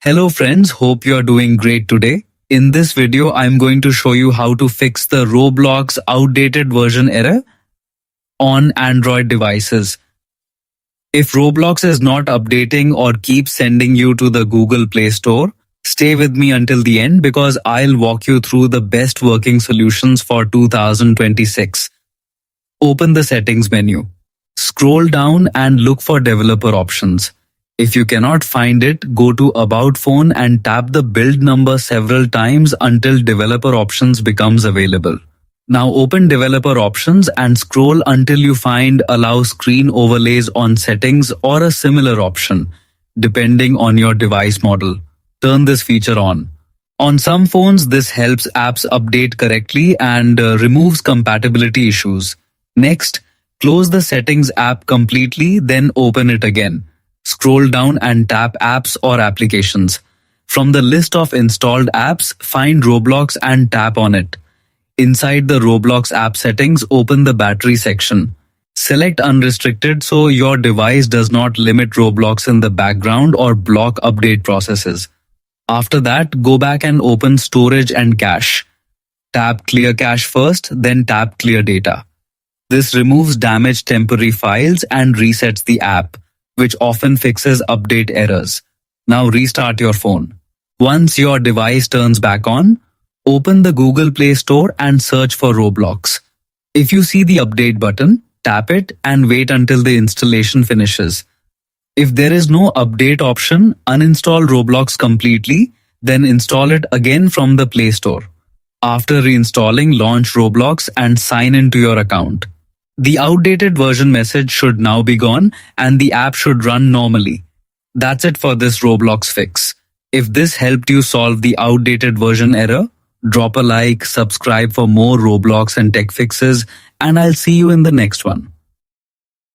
Hello friends, hope you are doing great today. In this video, I'm going to show you how to fix the Roblox outdated version error on Android devices. If Roblox is not updating or keeps sending you to the Google Play Store, stay with me until the end because I'll walk you through the best working solutions for 2026. Open the settings menu. Scroll down and look for developer options. If you cannot find it, go to About Phone and tap the build number several times until developer options becomes available. Now open developer options and scroll until you find allow screen overlays on settings or a similar option, depending on your device model. Turn this feature on. On some phones, this helps apps update correctly and removes compatibility issues. Next, close the settings app completely, then open it again. Scroll down and tap Apps or Applications. From the list of installed apps, find Roblox and tap on it. Inside the Roblox app settings, open the battery section. Select Unrestricted so your device does not limit Roblox in the background or block update processes. After that, go back and open Storage and Cache. Tap Clear Cache first, then tap Clear Data. This removes damaged temporary files and resets the app, which often fixes update errors. Now restart your phone. Once your device turns back on, open the Google Play Store and search for Roblox. If you see the update button, tap it and wait until the installation finishes. If there is no update option, uninstall Roblox completely, then install it again from the Play Store. After reinstalling, launch Roblox and sign into your account. The outdated version message should now be gone and the app should run normally. That's it for this Roblox fix. If this helped you solve the outdated version error, drop a like, subscribe for more Roblox and tech fixes, and I'll see you in the next one.